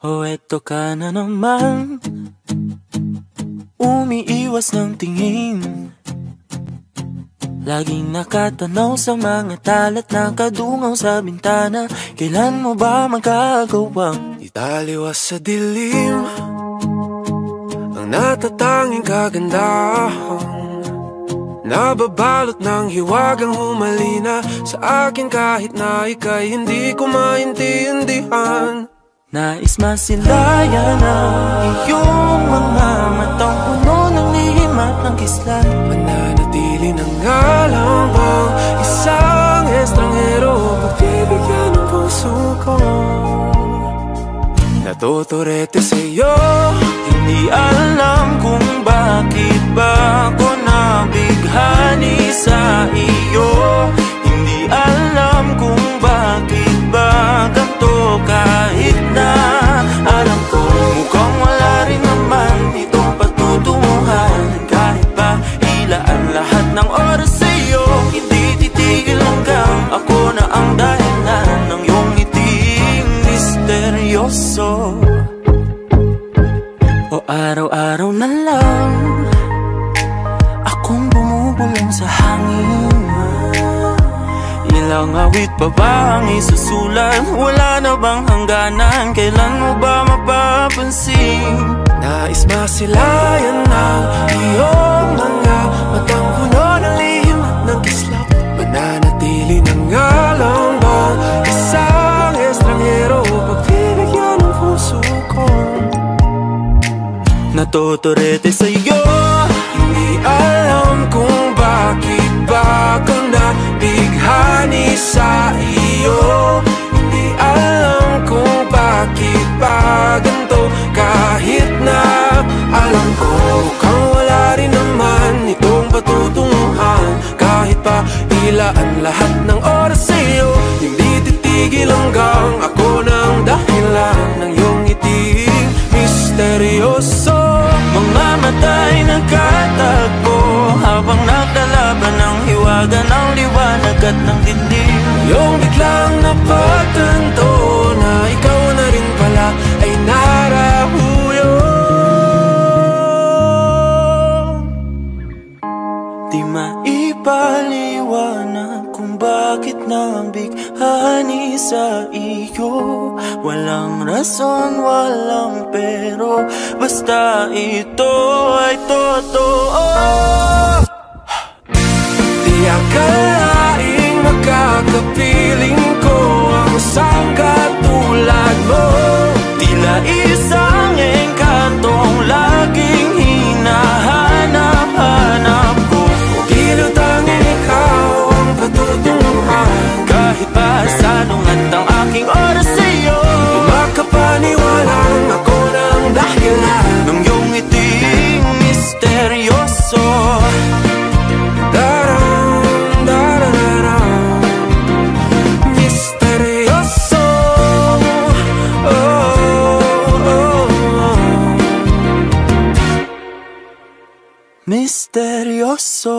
Oh, eto ka na naman, umiiwas ng tingin. Laging nakatanaw sa mga talat na kadungaw sa bintana. Kailan mo ba magagawang italiwas sa dilim ang natatanging kagandahan, nababalot ng hiwagang humalina sa akin kahit na ika'y hindi ko maintindihan. Nais masilayan ang iyong mga matang puno ng lihim at ng kislat. Mananatili na nga lang bang isang estranghero pagbibigyan ng puso ko? Natuturete sa'yo, hindi alam kung bakit ba ako nabighani sa iyo. Hindi alam kung bakit ba ganito kahit na alam ko mukhang wala rin naman itong patutunguhan. Kahit pa ilaan lahat ng oras sa'yo, hindi titigil hanggang ako na ang dahilan ng iyong ngiting misteryoso. O araw-araw na lang akong bumubulong sa hangin. Ilang awit pa ba ang isusulat? Wala na bang hangganan? Kailan mo ba mapapansin? nais masilayan ng iyong mga matang puno ng lihim at ng kislap. Mananatili na nga lang bang isang estranghero pagbibigyan ng puso ko? Natuturete sa'yo, hindi alam kung bakit ba ako nabighani sa iyo. Hindi alam kung bakit ba ganito kahit na alam ko mukhang wala rin naman itong patutunguhan. Kahit pa ilaan lahat ng oras sa'yo, hindi titigil hanggang ako ng dahilan ng iyong ngiting misteryoso. mga mata'y nagkatagpo habang naglalaban ng hiwaga ng liwanag at ng dilim. Yung biglang napagtanto na ikaw na rin pala ay narahuyo. Di maipaliwanag kung bakit nabighani sa iyo. Walang rason, walang pero, basta ito ay totoo. Di akalaing makakapiling ko ang isang katulad mo. Tila isang engkantong laging hinahanap-hanap ko. Tila tanging ikaw ang patutunguhan. Kahit pa salungat ang aking oras sa'yo, makapaniwalang ako ng dahilan ng iyong ngiting misteryoso. Darang, darang, misteryoso. Oh, oh, oh. Misteryoso.